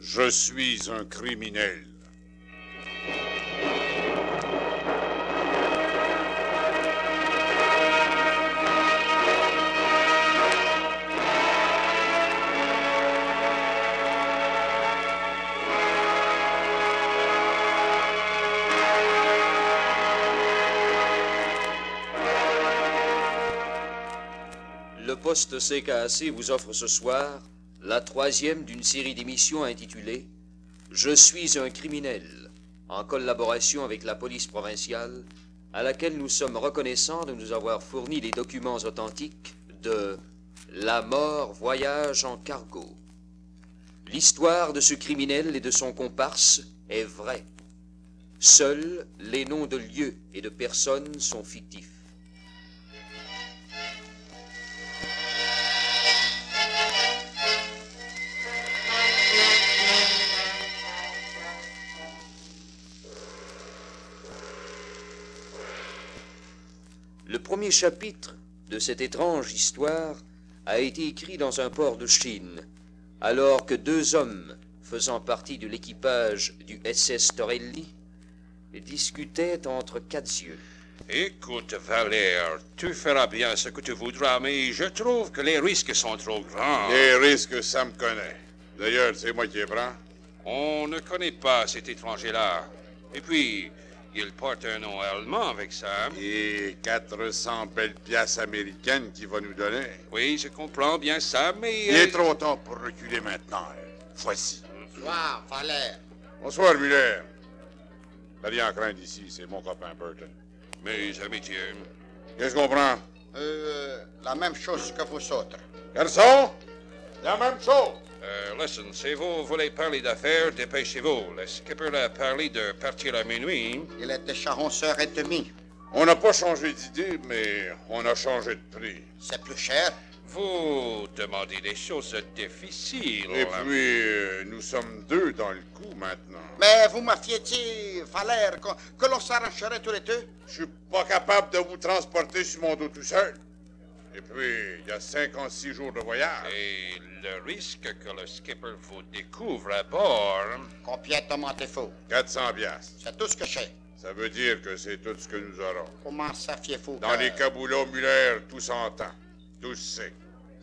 Je suis un criminel. Le poste CKAC vous offre ce soir la 3e d'une série d'émissions intitulée « Je suis un criminel » en collaboration avec la police provinciale, à laquelle nous sommes reconnaissants de nous avoir fourni les documents authentiques de « La mort voyage en cargo ». L'histoire de ce criminel et de son comparse est vraie. Seuls les noms de lieux et de personnes sont fictifs. Le premier chapitre de cette étrange histoire a été écrit dans un port de Chine, alors que 2 hommes faisant partie de l'équipage du SS Torelli discutaient entre 4 yeux. Écoute, Valère, tu feras bien ce que tu voudras, mais je trouve que les risques sont trop grands. Les risques, ça me connaît. D'ailleurs, c'est moi qui les prends. On ne connaît pas cet étranger-là. Et puis, il porte un nom allemand avec ça. Et 400 belles piastres américaines qu'il va nous donner. Oui, je comprends bien ça, mais... Il est trop tard pour reculer maintenant. Voici. Bonsoir, Valère. Bonsoir, Muller. T'as rien à craindre ici, c'est mon copain Burton. Mes amitiés. Qu'est-ce qu'on prend? La même chose que vous autres. Garçon, la même chose. Listen, si vous voulez parler d'affaires, dépêchez-vous. Le skipper a parlé de partir à minuit. Il est déjà 11h30. On n'a pas changé d'idée, mais on a changé de prix. C'est plus cher. Vous demandez des choses difficiles. Et puis, nous sommes 2 dans le coup maintenant. Mais vous m'aviez dit, Valère, que l'on s'arrangerait tous les 2. Je suis pas capable de vous transporter sur mon dos tout seul. Et puis, il y a 56 jours de voyage. Et le risque que le skipper vous découvre à bord... Combien demandez-vous? 400 piastres. C'est tout ce que j'ai. Ça veut dire que c'est tout ce que nous aurons. Comment saviez-vous Dans les caboulots Muller, tout s'entend. Tout se sait.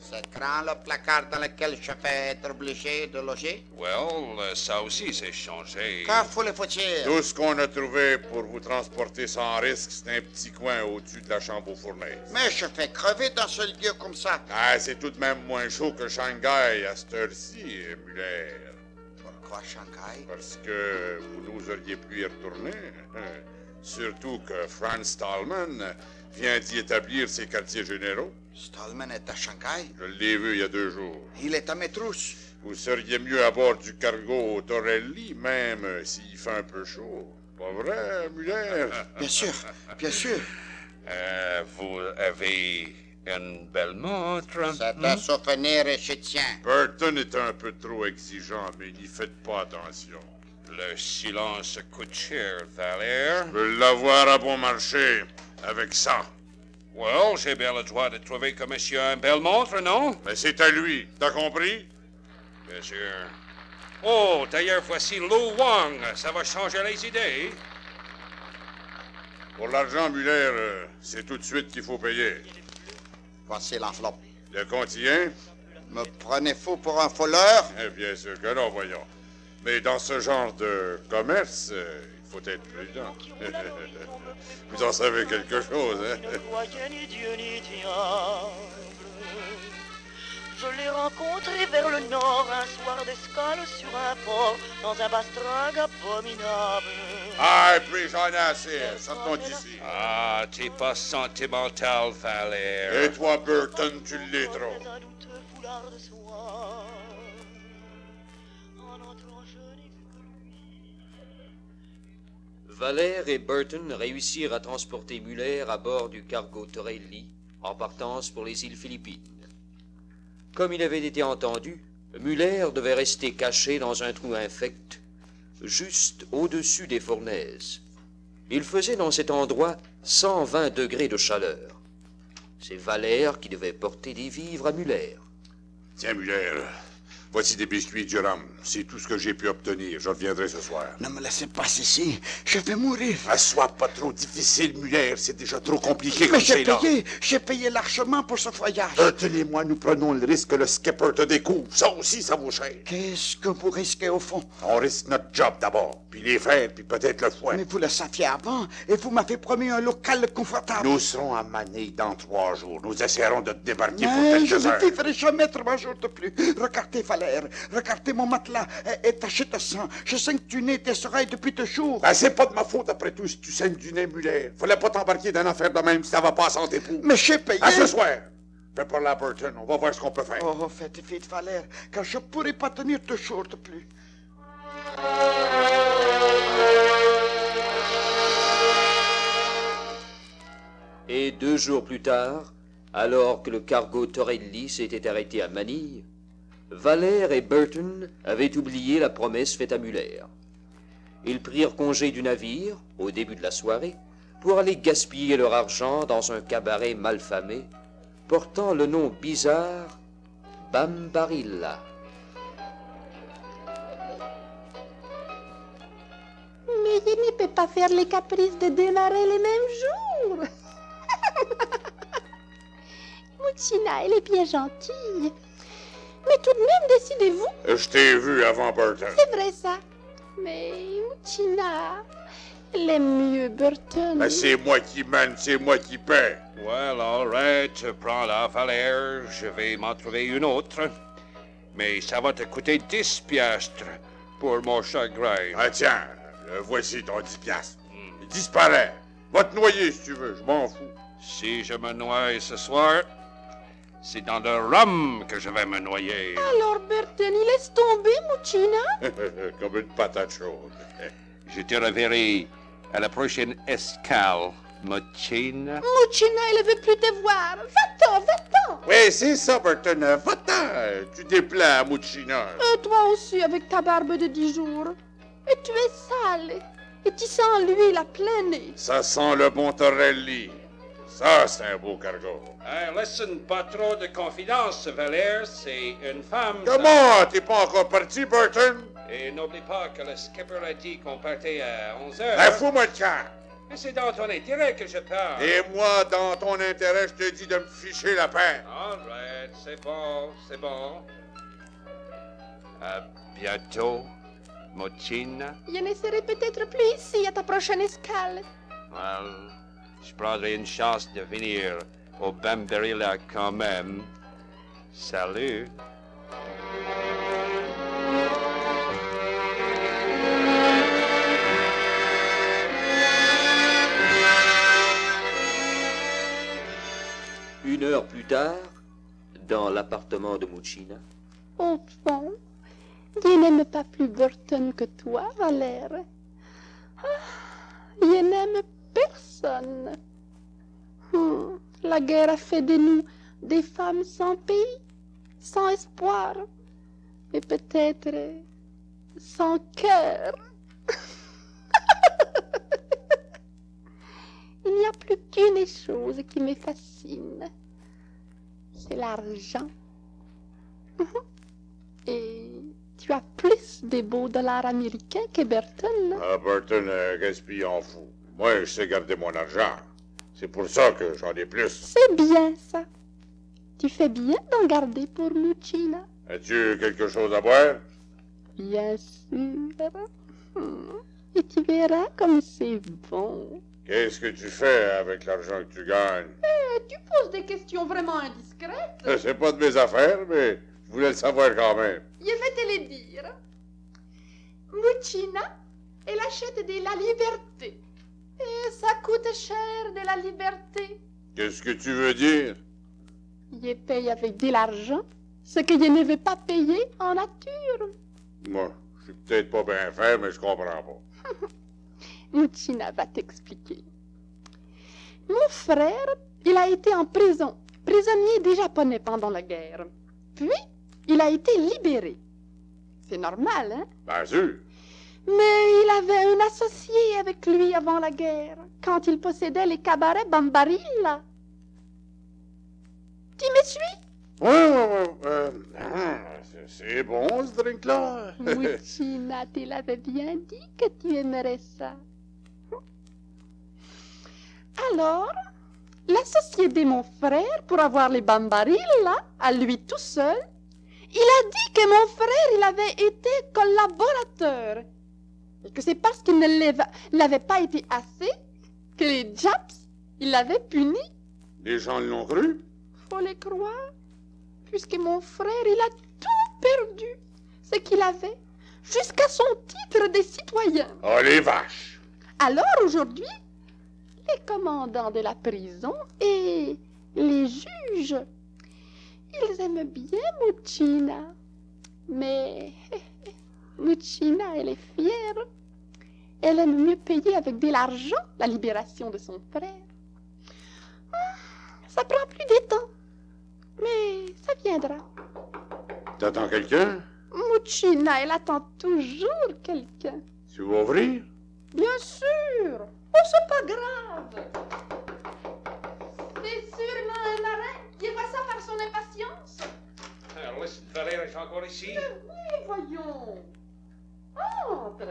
C'est grand le placard dans lequel je vais être obligé de loger? Well, ça aussi s'est changé. Que voulez-vous dire? Tout ce qu'on a trouvé pour vous transporter sans risque, c'est un petit coin au-dessus de la chambre aux fournaises. Mais je vais crever dans ce lieu comme ça. Ah, c'est tout de même moins chaud que Shanghai à cette heure-ci, Muller. Pourquoi Shanghai? Parce que vous n'oseriez plus y retourner. Surtout que Franz Stallman vient d'y établir ses quartiers généraux. Stallman est à Shanghai? Je l'ai vu il y a 2 jours. Il est à mes trousses. Vous seriez mieux à bord du cargo Torelli, même s'il fait un peu chaud. Pas vrai, Muller? Bien sûr, bien sûr. Vous avez une belle montre. C'est un souvenir et je tiens. Burton est un peu trop exigeant, mais n'y faites pas attention. Le silence coûte cher, Valère. Je veux l'avoir à bon marché, avec ça. Well, j'ai bien le droit de trouver que monsieur a une belle montre, non? Mais c'est à lui, t'as compris? Bien sûr. Oh, d'ailleurs, voici Lu Wang. Ça va changer les idées. Pour l'argent, Muller, c'est tout de suite qu'il faut payer. Voici l'enveloppe. Le compte y est? Me prenez-vous pour un voleur? Eh bien sûr que non, voyons. Mais dans ce genre de commerce, il faut être prudent. Vous en savez quelque chose, hein? Ni Dieu ni diable. Je l'ai rencontré vers le nord un soir d'escale sur un port dans un bastringue abominable. Ah, et puis j'en ai assez. Sortons d'ici. Ah, t'es pas sentimental, Valère. Et toi, Burton, tu l'es trop. Un douteux foulard de soie. En entrant, je n'ai vu que lui. Valère et Burton réussirent à transporter Muller à bord du cargo Torelli en partance pour les îles Philippines. Comme il avait été entendu, Muller devait rester caché dans un trou infect, juste au-dessus des fournaises. Il faisait dans cet endroit 120 degrés de chaleur. C'est Valère qui devait porter des vivres à Muller. Tiens, Muller, Voici des biscuits du rhum. C'est tout ce que j'ai pu obtenir. Je reviendrai ce soir. Ne me laissez pas ici. Je vais mourir. Sois pas trop difficile, Muller. C'est déjà trop compliqué Mais comme c'est là. j'ai payé largement pour ce voyage. Tenez-moi, nous prenons le risque que le skipper te découvre. Ça aussi, ça vaut cher. Qu'est-ce que vous risquez au fond? On risque notre job d'abord, puis les fers, puis peut-être le foin. Mais vous le saviez avant, et vous m'avez promis un local confortable. Nous serons à Manille dans 3 jours. Nous essaierons de te débarquer pour Mais je quelques ne heures. vivrai jamais 3 jours de plus. Regardez, Valère. Regardez mon matelas est taché de sang. Je saigne du nez tes oreilles depuis 2 jours. C'est pas de ma faute après tout si tu saignes du nez, Muller. Fallait pas t'embarquer dans une affaire de même si ça va pas sans tes poux. Mais j'ai payé. À ce soir. Fais parler à Burton. On va voir ce qu'on peut faire. Oh, faites vite, Valère, car je pourrai pas tenir 2 jours de plus. Et 2 jours plus tard, alors que le cargo Torelli s'était arrêté à Manille, Valère et Burton avaient oublié la promesse faite à Muller. Ils prirent congé du navire, au début de la soirée, pour aller gaspiller leur argent dans un cabaret malfamé, portant le nom bizarre Bambarilla. Mais il ne peut pas faire les caprices de démarrer les mêmes jours. Muchina, elle est bien gentille. Mais tout de même, décidez-vous. Je t'ai vu avant Burton. C'est vrai, ça. Mais Muchina, elle aime mieux Burton. C'est moi qui mène, c'est moi qui paie. Well, all right, prends-la, Valère. Je vais m'en trouver une autre. Mais ça va te coûter 10 piastres pour mon chagrin. Tiens, voici ton 10 piastres. Il disparaît. Va te noyer si tu veux, je m'en fous. Si je me noie ce soir, c'est dans le rhum que je vais me noyer. Alors, Burton, il laisse tomber, Muchina. Comme une patate chaude. Je te reverrai à la prochaine escale, Muchina. Muchina, elle ne veut plus te voir. Va-t'en, va-t'en. Oui, c'est ça, Burton. Va-t'en. Tu déplais à Muchina. Toi aussi, avec ta barbe de 10 jours. Et tu es sale. Et tu sens l'huile à plein nez. Ça sent le bon Torelli. Ça, c'est un beau cargo. Listen, pas trop de confidence, Valère. C'est une femme. Comment? T'es pas encore parti, Burton? Et n'oublie pas que le skipper a dit qu'on partait à 11 heures. Fous-moi de camp. Mais c'est dans ton intérêt que je parle. Et moi, dans ton intérêt, je te dis de me ficher la paix. All right, c'est bon, c'est bon. À bientôt, Muchina. Je ne serai peut-être plus ici à ta prochaine escale. Well, je prendrai une chance de venir au Bambarilla quand même. Salut. Une heure plus tard, dans l'appartement de Muchina, Au fond, je n'aime pas plus Burton que toi, Valère. Je n'aime personne. La guerre a fait de nous des femmes sans pays, sans espoir, et peut-être sans cœur. Il n'y a plus qu'une chose qui me fascine. C'est l'argent. Et tu as plus de beaux dollars américains que Burton. Burton gaspille en fou. Moi, je sais garder mon argent. C'est pour ça que j'en ai plus. C'est bien ça. Tu fais bien d'en garder pour Muchina. As-tu quelque chose à boire? Bien sûr. Et tu verras comme c'est bon. Qu'est-ce que tu fais avec l'argent que tu gagnes? Tu poses des questions vraiment indiscrètes. C'est pas de mes affaires, mais je voulais le savoir quand même. Je vais te le dire. Muchina, elle achète de la liberté. Et ça coûte cher de la liberté. Qu'est-ce que tu veux dire? Je paye avec de l'argent ce que je ne veux pas payer en nature. Moi, je suis peut-être pas bien fait, mais je comprends pas. Muchina va t'expliquer. Mon frère, il a été en prison, prisonnier des Japonais pendant la guerre. Puis, il a été libéré. C'est normal, hein? Bien sûr. Mais il avait un associé avec lui avant la guerre, quand il possédait les cabarets Bambarilla. Tu me suis? C'est bon, ce drink-là. Muchina, tu l'avais bien dit que tu aimerais ça. Alors, l'associé de mon frère, pour avoir les bambarillas, à lui tout seul, il a dit que mon frère, il avait été collaborateur. Et que c'est parce qu'il ne l'avait pas été assez que les Japs, ils l'avaient puni. Les gens l'ont cru? Faut les croire, puisque mon frère, il a tout perdu, ce qu'il avait, jusqu'à son titre de citoyen. Oh, les vaches! Alors aujourd'hui, les commandants de la prison et les juges, ils aiment bien Muchina. Mais Muchina, elle est fière. Elle aime mieux payer avec de l'argent la libération de son frère. Ça prend plus de temps, mais ça viendra. T'attends quelqu'un? Muchina, elle attend toujours quelqu'un. Tu vas ouvrir? Bien sûr. Oh, c'est pas grave. C'est sûrement un marin qui voit ça par son impatience. Listen, Valère est encore ici? Oui, voyons. Entre.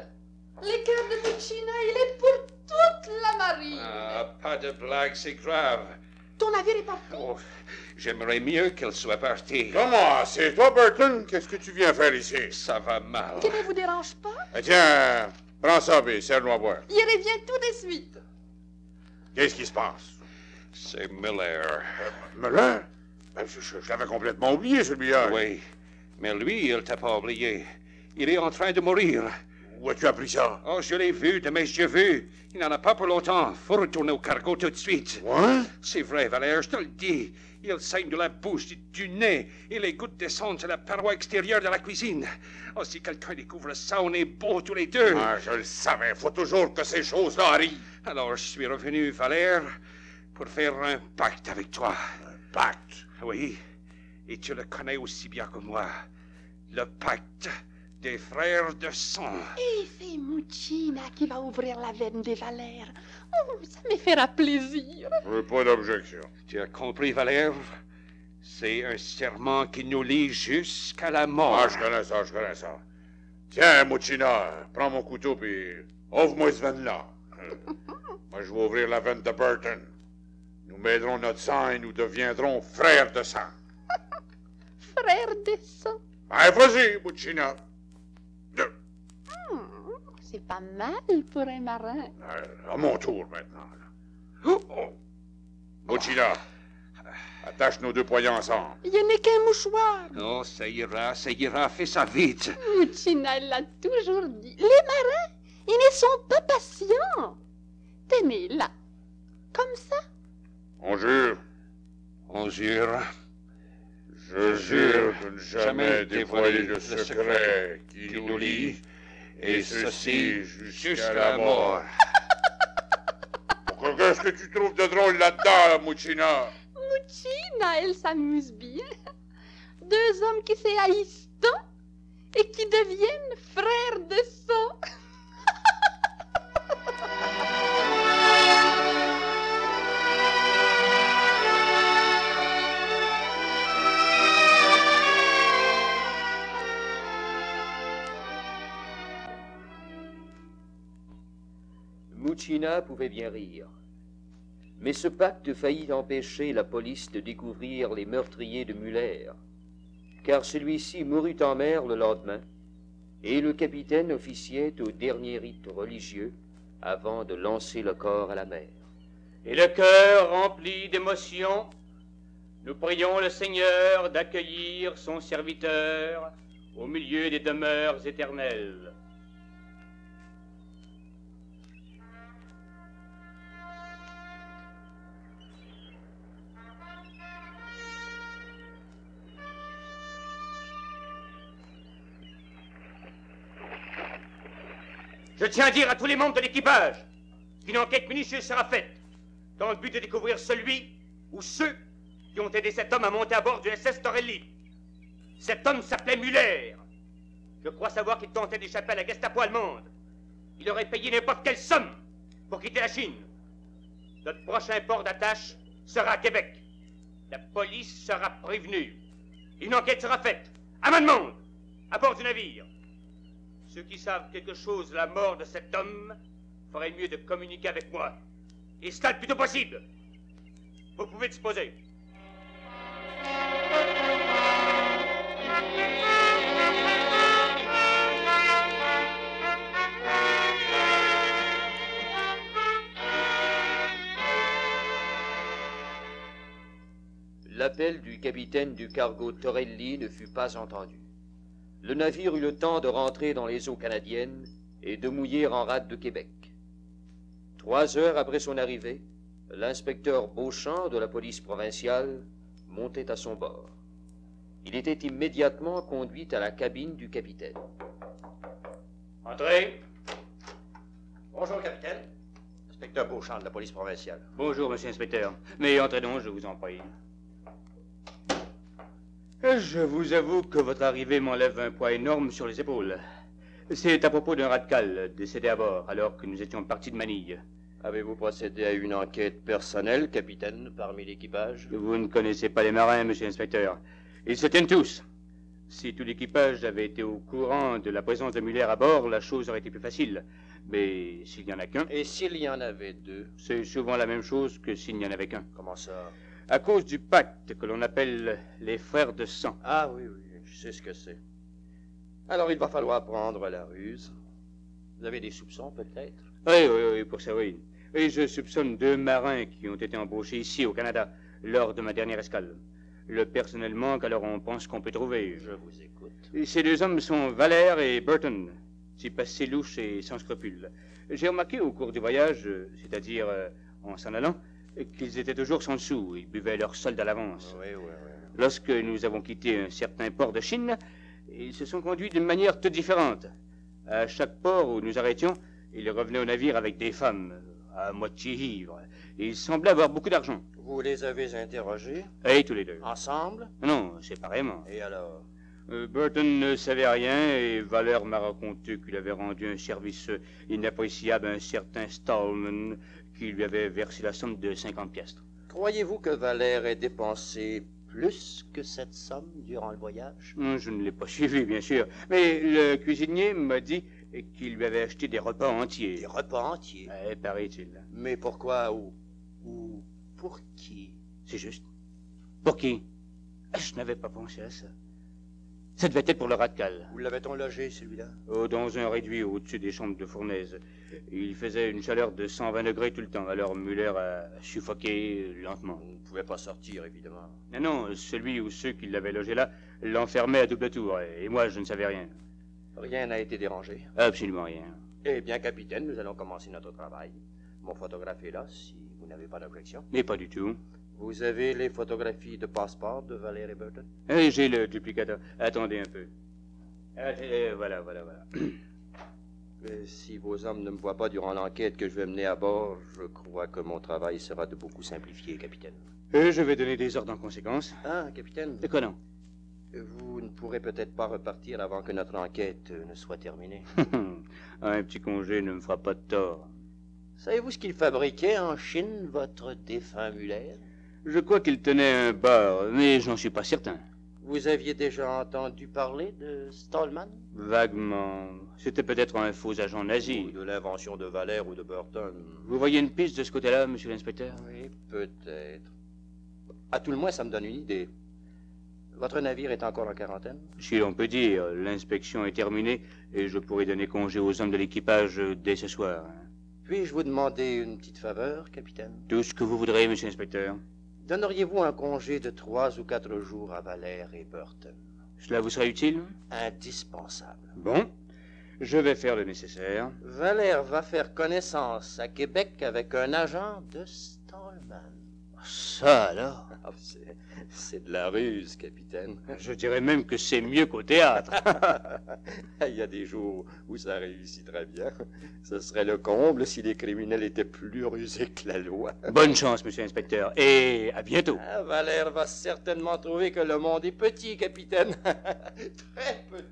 Le cœur de Muchina, il est pour toute la marine. Ah, pas de blague, c'est grave. Ton navire est parti. Oh, j'aimerais mieux qu'elle soit partie. Comment? C'est toi, Burton? Qu'est-ce que tu viens faire ici? Ça va mal. Qui ne vous dérange pas? Tiens, prends ça, B, serre-nous à boire. Il revient tout de suite. Qu'est-ce qui se passe? C'est Miller. Muller? Ben, je l'avais complètement oublié, celui-là. Oui, mais lui, il t'a pas oublié. Il est en train de mourir. Où as-tu appris ça? Oh, je l'ai vu de mes yeux vus. Il n'en a pas pour longtemps. Faut retourner au cargo tout de suite. Ouais? C'est vrai, Valère, je te le dis. Il saigne de la bouche, du nez, et les gouttes descendent sur la paroi extérieure de la cuisine. Oh, si quelqu'un découvre ça, on est beaux tous les deux. Ah, je le savais. Faut toujours que ces choses-là arrivent. Alors, je suis revenu, Valère, pour faire un pacte avec toi. Un pacte? Oui, et tu le connais aussi bien que moi. Le pacte des frères de sang. Et c'est Muchina qui va ouvrir la veine des Valères. Oh, ça me fera plaisir. Pas d'objection. Tu as compris, Valère? C'est un serment qui nous lie jusqu'à la mort. Ah, je connais ça. Tiens, Muchina, prends mon couteau puis ouvre-moi ce veine-là. Moi, je vais ouvrir la veine de Burton. Nous mêlerons notre sang et nous deviendrons frères de sang. Frère de sang. Allez, vas-y, Muchina. C'est pas mal pour un marin. À mon tour, maintenant. Oh. Muchina, attache nos deux poignets ensemble. Il n'est qu'un mouchoir. Oh, ça ira, fais ça vite. Muchina, elle l'a toujours dit. Les marins, ils ne sont pas patients. Tenez, là. Comme ça. On jure. On jure. Je jure de ne jamais dévoiler le secret qui nous lie, et ceci jusqu'à la mort. Qu'est-ce que tu trouves de drôle là-dedans, Muchina? Muchina, elle s'amuse bien. Deux hommes qui se haïssent tant et qui deviennent frères de sang. Muchina pouvait bien rire. Mais ce pacte faillit empêcher la police de découvrir les meurtriers de Muller, car celui-ci mourut en mer le lendemain, et le capitaine officiait au dernier rite religieux avant de lancer le corps à la mer. Et le cœur rempli d'émotion, nous prions le Seigneur d'accueillir son serviteur au milieu des demeures éternelles. Je tiens à dire à tous les membres de l'équipage qu'une enquête minutieuse sera faite dans le but de découvrir celui ou ceux qui ont aidé cet homme à monter à bord du SS Torelli. Cet homme s'appelait Muller. Je crois savoir qu'il tentait d'échapper à la Gestapo allemande. Il aurait payé n'importe quelle somme pour quitter la Chine. Notre prochain port d'attache sera à Québec. La police sera prévenue. Une enquête sera faite, à main de monde, à bord du navire. Ceux qui savent quelque chose de la mort de cet homme feraient mieux de communiquer avec moi. Et cela le plus tôt possible. Vous pouvez disposer. L'appel du capitaine du cargo Torelli ne fut pas entendu. Le navire eut le temps de rentrer dans les eaux canadiennes et de mouiller en rade de Québec. 3 heures après son arrivée, l'inspecteur Beauchamp de la police provinciale montait à son bord. Il était immédiatement conduit à la cabine du capitaine. Entrez. Bonjour, capitaine. Inspecteur Beauchamp de la police provinciale. Bonjour, monsieur l'inspecteur. Mais entrez donc, je vous en prie. Je vous avoue que votre arrivée m'enlève un poids énorme sur les épaules. C'est à propos d'un radical décédé à bord alors que nous étions partis de Manille. Avez-vous procédé à une enquête personnelle, capitaine, parmi l'équipage? Vous ne connaissez pas les marins, monsieur l'inspecteur. Ils se tiennent tous. Si tout l'équipage avait été au courant de la présence de Muller à bord, la chose aurait été plus facile. Mais s'il n'y en a qu'un... Et s'il y en avait 2? C'est souvent la même chose que s'il n'y en avait qu'un. Comment ça? À cause du pacte que l'on appelle les frères de sang. Ah oui, je sais ce que c'est. Alors il va falloir prendre la ruse. Vous avez des soupçons, peut-être? Oui, pour ça, oui. Et je soupçonne 2 marins qui ont été embauchés ici, au Canada, lors de ma dernière escale. Le personnel manque, alors on pense qu'on peut trouver. Je vous écoute. Et ces 2 hommes sont Valère et Burton, types assez louches et sans scrupules. J'ai remarqué au cours du voyage, c'est-à-dire en s'en allant, qu'ils étaient toujours sans sous. Ils buvaient leur solde à l'avance. Oui. Lorsque nous avons quitté un certain port de Chine, ils se sont conduits d'une manière toute différente. À chaque port où nous arrêtions, ils revenaient au navire avec des femmes, à moitié ivres. Ils semblaient avoir beaucoup d'argent. Vous les avez interrogés? Et tous les 2. Ensemble? Non, séparément. Et alors? Burton ne savait rien et Valère m'a raconté qu'il avait rendu un service inappréciable à un certain Stallman qui lui avait versé la somme de 50 piastres. Croyez-vous que Valère ait dépensé plus que cette somme durant le voyage? Je ne l'ai pas suivi, bien sûr. Mais le cuisinier m'a dit qu'il lui avait acheté des repas entiers. Des repas entiers? Paraît-il. Mais pourquoi ou pour qui? C'est juste. Pour qui? Je n'avais pas pensé à ça. Ça devait être pour le radical. Où l'avait-on logé, celui-là? Dans un réduit au-dessus des chambres de fournaise. Il faisait une chaleur de 120 degrés tout le temps. Alors Muller a suffoqué lentement. On ne pouvait pas sortir, évidemment. Non, celui ou ceux qui l'avaient logé là l'enfermaient à double tour. Et moi, je ne savais rien. Rien n'a été dérangé? Absolument rien. Eh bien, capitaine, nous allons commencer notre travail. Mon photographe est là, si vous n'avez pas d'objection. Mais pas du tout. Vous avez les photographies de passeport de Valère et Burton? J'ai le duplicateur. Attendez un peu. Voilà. Si vos hommes ne me voient pas durant l'enquête que je vais mener à bord, je crois que mon travail sera de beaucoup simplifié, capitaine. Je vais donner des ordres en conséquence. Ah, capitaine? De quoi non? Vous ne pourrez peut-être pas repartir avant que notre enquête ne soit terminée. Un petit congé ne me fera pas de tort. Savez-vous ce qu'il fabriquait en Chine, votre défunt Muller? Je crois qu'il tenait un bar, mais j'en suis pas certain. Vous aviez déjà entendu parler de Stallman? Vaguement. C'était peut-être un faux agent nazi. Ou de l'invention de Valère ou de Burton. Vous voyez une piste de ce côté-là, monsieur l'inspecteur? Oui, peut-être. À tout le moins, ça me donne une idée. Votre navire est encore en quarantaine? Si l'on peut dire, l'inspection est terminée et je pourrai donner congé aux hommes de l'équipage dès ce soir. Puis-je vous demander une petite faveur, capitaine? Tout ce que vous voudrez, monsieur l'inspecteur. Donneriez-vous un congé de 3 ou 4 jours à Valère et Burton? Cela vous sera utile? Indispensable. Bon, je vais faire le nécessaire. Valère va faire connaissance à Québec avec un agent de Stallman. Ça alors? C'est de la ruse, capitaine. Je dirais même que c'est mieux qu'au théâtre. Il y a des jours où ça réussit très bien. Ce serait le comble si les criminels étaient plus rusés que la loi. Bonne chance, monsieur l'inspecteur, et à bientôt. Valère va certainement trouver que le monde est petit, capitaine. Très petit.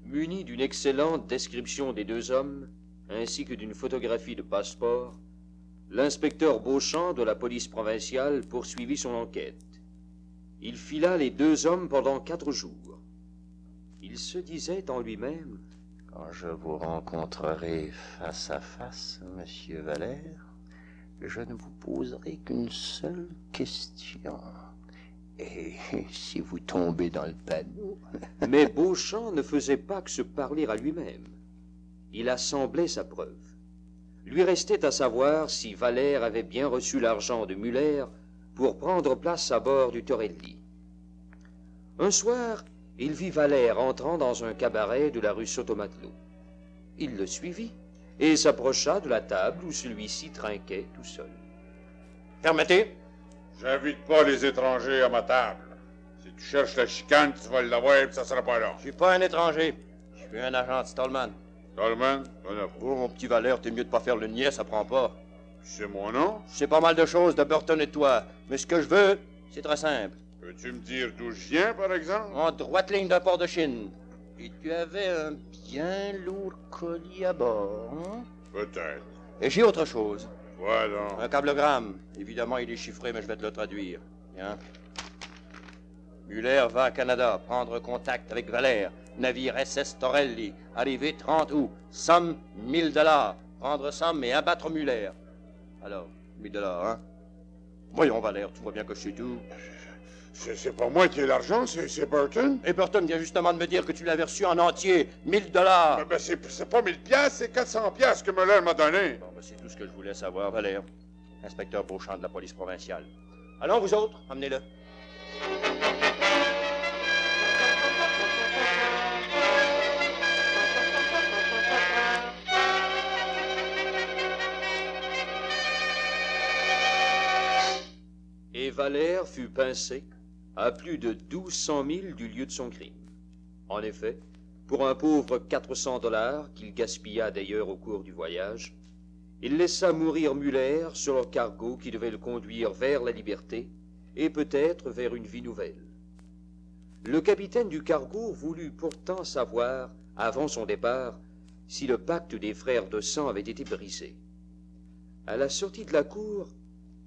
Muni d'une excellente description des deux hommes, ainsi que d'une photographie de passeport, l'inspecteur Beauchamp de la police provinciale poursuivit son enquête. Il fila les deux hommes pendant 4 jours. Il se disait en lui-même: Quand je vous rencontrerai face à face, monsieur Valère, je ne vous poserai qu'une seule question. Et si vous tombez dans le panneau... Mais Beauchamp ne faisait pas que se parler à lui-même. Il assemblait sa preuve. Lui restait à savoir si Valère avait bien reçu l'argent de Muller pour prendre place à bord du Torelli. Un soir, il vit Valère entrant dans un cabaret de la rue Sotomatelot. Il le suivit et s'approcha de la table où celui-ci trinquait tout seul. Permettez? J'invite pas les étrangers à ma table. Si tu cherches la chicane, tu vas l'avoir et ça sera pas long. Je suis pas un étranger. Je suis un agent de Stallman. Stallman, t'en as pas. Oh, mon petit Valère, t'es mieux de pas faire le niais, ça prend pas. C'est mon nom? Je sais pas mal de choses de Burton et de toi, mais ce que je veux, c'est très simple. Peux-tu me dire d'où je viens, par exemple? En droite ligne d'un port de Chine. Et tu avais un bien lourd colis à bord, hein? Peut-être. Et j'ai autre chose. Ouais, donc. Un cablegramme. Évidemment, il est chiffré, mais je vais te le traduire. Bien. Muller va à Canada prendre contact avec Valère. Navire SS Torelli. Arrivé 30 août. Somme 1000 $. Prendre somme et abattre Muller. Alors, 1000 $, hein? Voyons, Valère, tu vois bien que je sais tout. C'est pas moi qui ai l'argent, c'est Burton. Et Burton vient justement de me dire que tu l'avais reçu en entier. 1000 $. Ben, c'est pas 1000 piastres, c'est 400 piastres que Muller m'a donné. Bon, ben, c'est tout ce que je voulais savoir, Valère. Inspecteur Beauchamp de la police provinciale. Allons, vous autres, emmenez-le. Et Valère fut pincé à plus de 1200 000 du lieu de son crime. En effet, pour un pauvre 400 $ qu'il gaspilla d'ailleurs au cours du voyage, il laissa mourir Muller sur le cargo qui devait le conduire vers la liberté et peut-être vers une vie nouvelle. Le capitaine du cargo voulut pourtant savoir, avant son départ, si le pacte des frères de sang avait été brisé. À la sortie de la cour,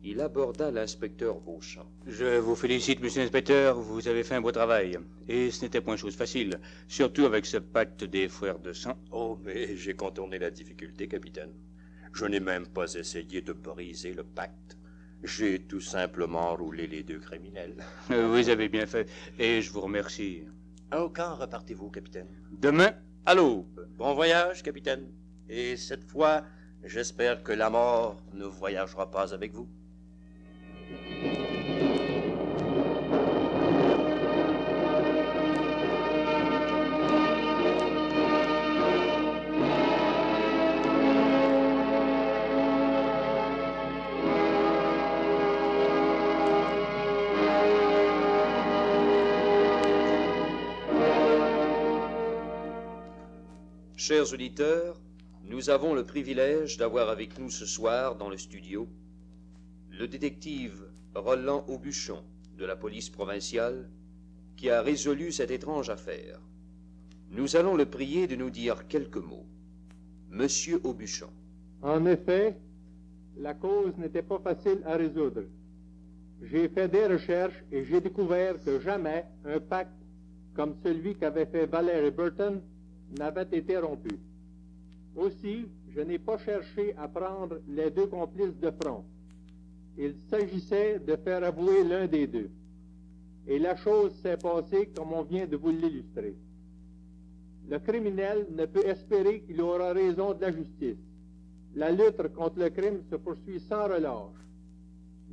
il aborda l'inspecteur Beauchamp. Je vous félicite, monsieur l'inspecteur, vous avez fait un beau travail. Et ce n'était point chose facile, surtout avec ce pacte des frères de sang. Oh, mais j'ai contourné la difficulté, capitaine. Je n'ai même pas essayé de briser le pacte. J'ai tout simplement roulé les deux criminels. Vous avez bien fait, et je vous remercie. Quand repartez-vous, capitaine? Demain, à l'aube. Bon voyage, capitaine. Et cette fois, j'espère que la mort ne voyagera pas avec vous. Chers auditeurs, nous avons le privilège d'avoir avec nous ce soir dans le studio le détective Roland Aubuchon de la police provinciale qui a résolu cette étrange affaire. Nous allons le prier de nous dire quelques mots. Monsieur Aubuchon. En effet, la cause n'était pas facile à résoudre. J'ai fait des recherches et j'ai découvert que jamais un pacte comme celui qu'avaient fait Valère et Burton n'avait été rompu. Aussi, je n'ai pas cherché à prendre les deux complices de front. Il s'agissait de faire avouer l'un des deux. Et la chose s'est passée comme on vient de vous l'illustrer. Le criminel ne peut espérer qu'il aura raison de la justice. La lutte contre le crime se poursuit sans relâche.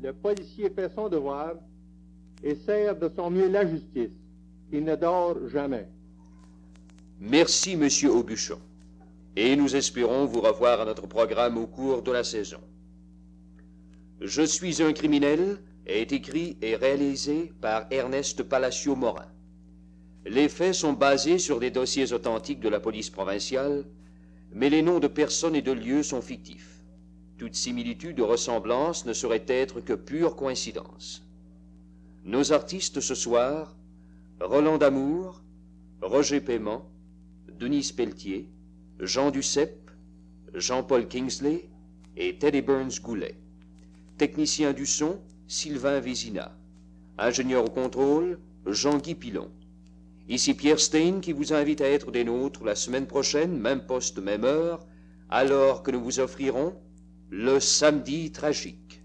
Le policier fait son devoir et sert de son mieux la justice, qui ne dort jamais. Merci, monsieur Aubuchon. Et nous espérons vous revoir à notre programme au cours de la saison. Je suis un criminel est écrit et réalisé par Ernest Palacio-Morin. Les faits sont basés sur des dossiers authentiques de la police provinciale, mais les noms de personnes et de lieux sont fictifs. Toute similitude ou ressemblance ne saurait être que pure coïncidence. Nos artistes ce soir, Roland D'Amour, Roger Paiement, Denise Pelletier, Jean Duceppe, Jean-Paul Kingsley et Teddy Burns-Goulet. Technicien du son, Sylvain Vézina. Ingénieur au contrôle, Jean-Guy Pilon. Ici Pierre Stein qui vous invite à être des nôtres la semaine prochaine, même poste, même heure, alors que nous vous offrirons le Samedi tragique.